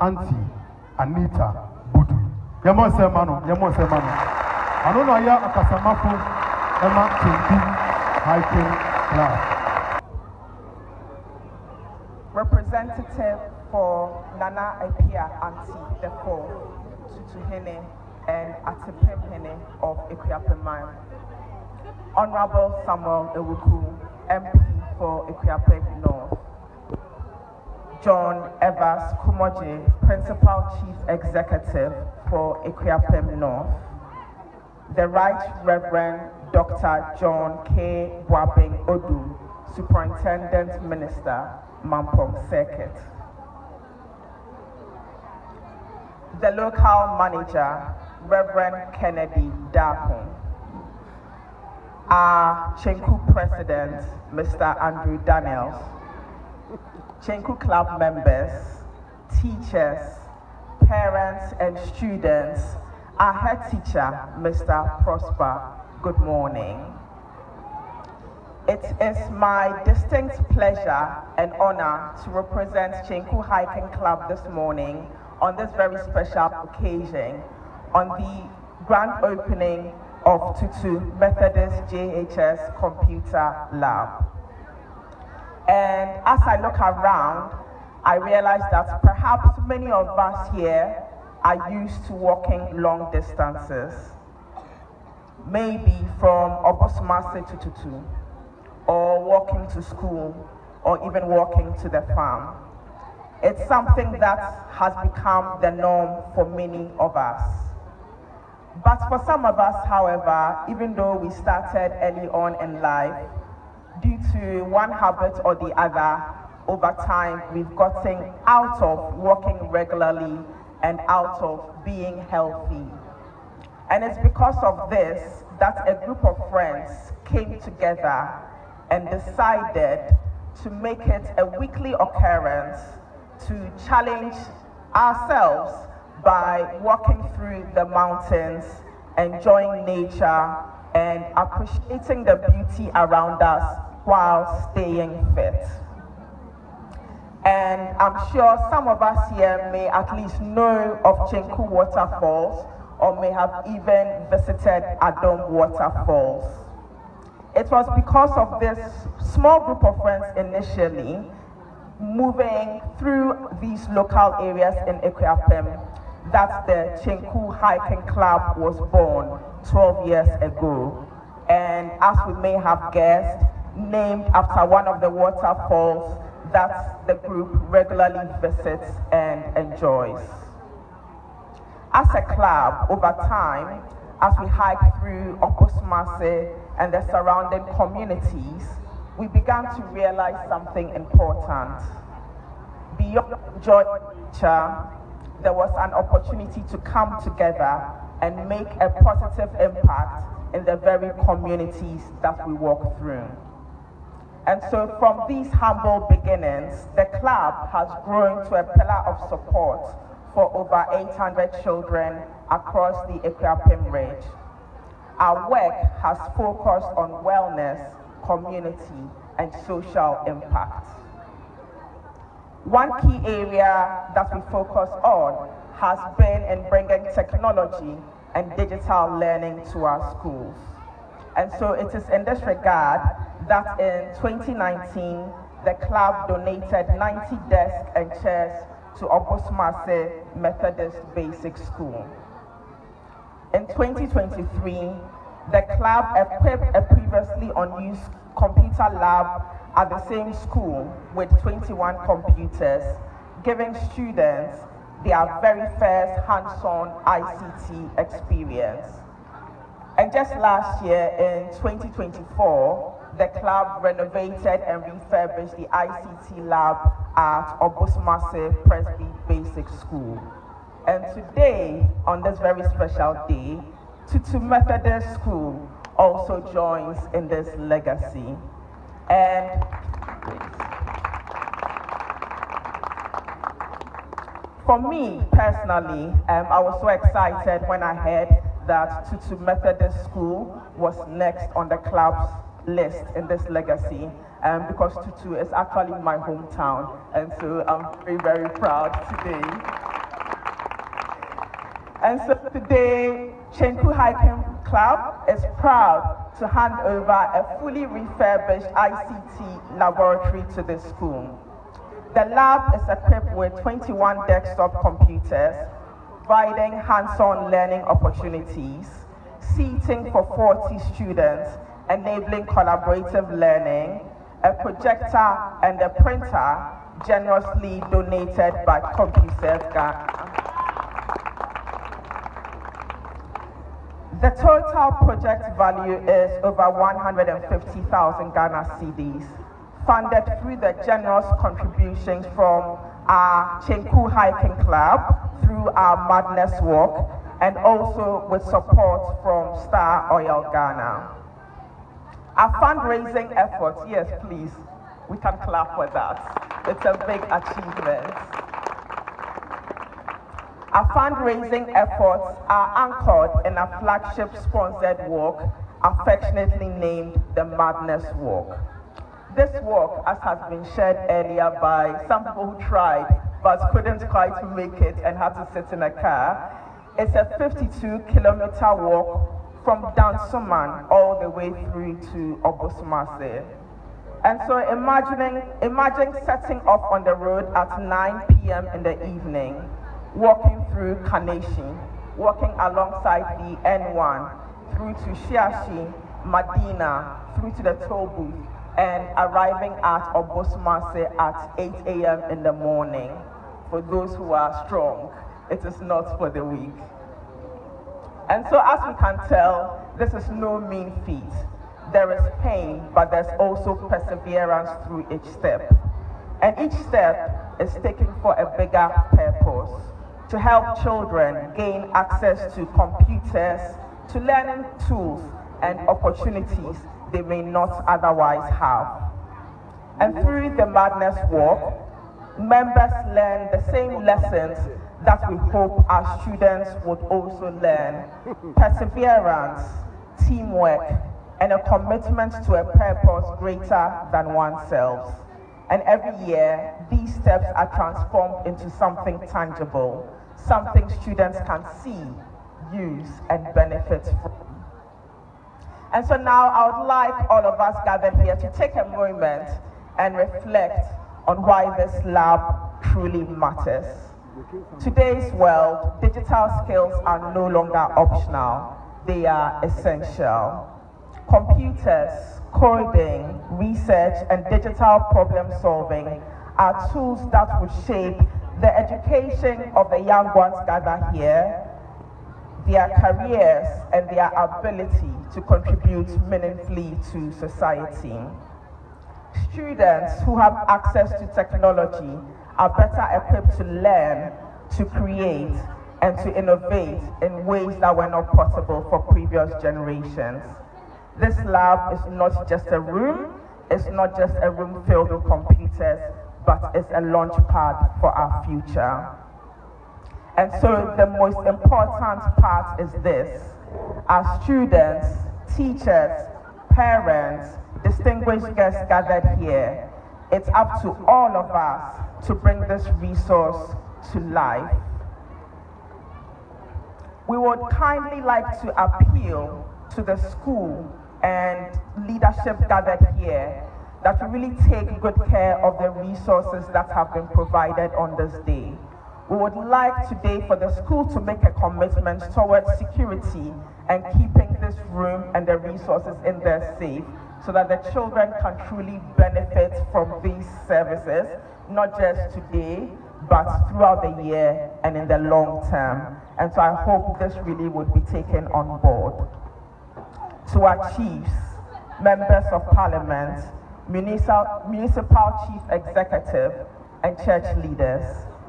Auntie Anita Budu. Yamo Semano. I don't know ya Akasamafu Emma Tsenku Hiking Club. Representative for Nana Apia Auntie the Fourth, Tutu Hene and Atipim Hene of Ekuapem. Honorable Samuel Ewuku, MP for Ekuapem North. John Evers Kumoje, Principal Chief Executive for Ekuapem North. The Right Reverend Dr. John K. Boabeng Odu, Superintendent Minister, Mampong Circuit. The local manager, Reverend Kennedy Dapon. Our Tsenku President, Mr. Andrew Daniels. Tsenku Club members, teachers, parents and students, our head teacher, Mr. Prosper, good morning. It is my distinct pleasure and honor to represent Tsenku Hiking Club this morning on this very special occasion on the grand opening of Tutu Methodist JHS Computer Lab. And as I look around, I realize that perhaps many of us here are used to walking long distances, maybe from Obosumase to Tutu, or walking to school, or even walking to the farm. It's something that has become the norm for many of us. But for some of us, however, even though we started early on in life, due to one habit or the other, over time, we've gotten out of walking regularly and out of being healthy. And it's because of this that a group of friends came together and decided to make it a weekly occurrence to challenge ourselves by walking through the mountains, enjoying nature, and appreciating the beauty around us while staying fit. And I'm sure some of us here may at least know of Tsenku waterfalls or may have even visited Adom waterfalls. It was because of this small group of friends initially moving through these local areas in Ekuapem that the Tsenku Hiking Club was born 12 years ago. And as we may have guessed, named after one of the waterfalls that the group regularly visits and enjoys. As a club, over time, as we hiked through Obosumase and the surrounding communities, we began to realize something important. Beyond enjoying nature, there was an opportunity to come together and make a positive impact in the very communities that we walk through. And so from these humble beginnings, the club has grown to a pillar of support for over 800 children across the Ekuapem Ridge. Our work has focused on wellness, community, and social impact. One key area that we focus on has been in bringing technology and digital learning to our schools. And so it is in this regard that in 2019, the club donated 90 desks and chairs to Obosumase Methodist Basic School. In 2023, the club equipped a previously unused computer lab at the same school with 21 computers, giving students their very first hands-on ICT experience. And just last year, in 2024, the club renovated and refurbished the ICT lab at Obosumase Presby Basic School. And today, on this very special day, Tutu Methodist School also joins in this legacy. And for me personally, I was so excited when I heard that Tutu Methodist School was next on the club's list in this legacy, because Tutu is actually my hometown, and so I'm very, very proud today. And so today, Tsenku Hiking Club is proud to hand over a fully refurbished ICT laboratory to the school. The lab is equipped with 21 desktop computers, providing hands-on learning opportunities, seating for 40 students, enabling collaborative learning, a projector and a printer generously donated by CompuServe Ghana. The total project value is over 150,000 Ghana cedis, funded through the generous contributions from our Tsenku Hiking Club through our Madness Walk, and also with support from Star Oil Ghana. Our fundraising efforts, yes please, we can clap for that. It's a big achievement. Our fundraising efforts are anchored in a flagship sponsored walk, affectionately named the Madness Walk. This walk, as has been shared earlier by some people who tried but couldn't quite make it and had to sit in a car, it's a 52-kilometer walk from Dansoman all the way through to Obosumase. And so imagine setting off on the road at 9 p.m. in the evening, walking through Kaneshi, walking alongside the N1, through to Shiashi, Medina, through to the toll booth, and arriving at Obosumase at 8 a.m. in the morning. For those who are strong, it is not for the weak. And so as we can tell, this is no mean feat. There is pain, but there's also perseverance through each step. And each step is taken for a bigger purpose, to help children gain access to computers, to learning tools and opportunities they may not otherwise have. And through the Madness Walk, members learn the same lessons that we hope our students would also learn: perseverance, teamwork, and a commitment to a purpose greater than oneself. And every year, these steps are transformed into something tangible, something students can see, use, and benefit from. And so now I would like all of us gathered here to take a moment and reflect on why this lab truly matters. Today's world, digital skills are no longer optional, they are essential. Computers, coding, research, and digital problem solving are tools that will shape the education of the young ones gathered here, their careers, and their ability to contribute meaningfully to society. Students who have access to technology are better equipped to learn, to create, and to innovate in ways that were not possible for previous generations. This lab is not just a room, it's not just a room filled with computers, but it's a launch pad for our future. And so the most important part is this: our students, teachers, parents, distinguished guests gathered here, it's up to all of us to bring this resource to life. We would kindly like to appeal to the school and leadership gathered here that we really take good care of the resources that have been provided on this day. We would like today for the school to make a commitment towards security and keeping this room and the resources in there safe, so that the children can truly benefit from these services, not just today, but throughout the year and in the long term. And so I hope this really would be taken on board. To our chiefs, members of parliament, municipal chief executive, and church leaders,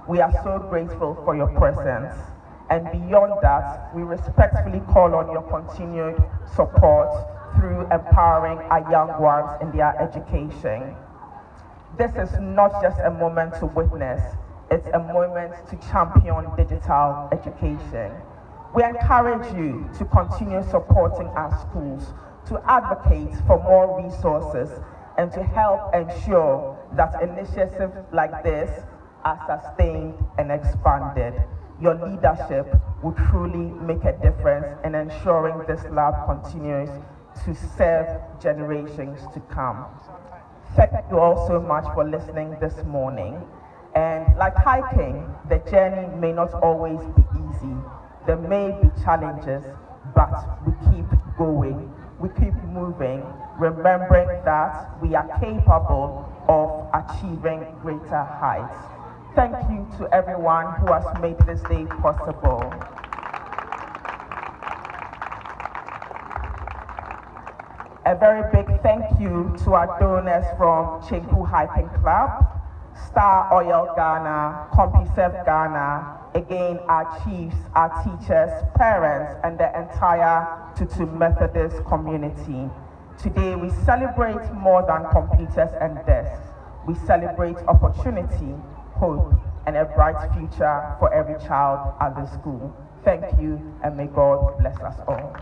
we are so grateful for your presence. And beyond that, we respectfully call on your continued support through empowering our young ones in their education. This is not just a moment to witness, it's a moment to champion digital education. We encourage you to continue supporting our schools, to advocate for more resources, and to help ensure that initiatives like this are sustained and expanded. Your leadership will truly make a difference in ensuring this lab continues to serve generations to come. Thank you all so much for listening this morning. And like hiking, the journey may not always be easy. There may be challenges, but we keep going. We keep moving, remembering that we are capable of achieving greater heights. Thank you to everyone who has made this day possible. A very big thank you to our donors from Tsenku Hiking Club, Star Oil Ghana, CompuServe Ghana, again our chiefs, our teachers, parents, and the entire Tutu Methodist community. Today we celebrate more than computers and desks. We celebrate opportunity, hope, and a bright future for every child at the school. Thank you, and may God bless us all.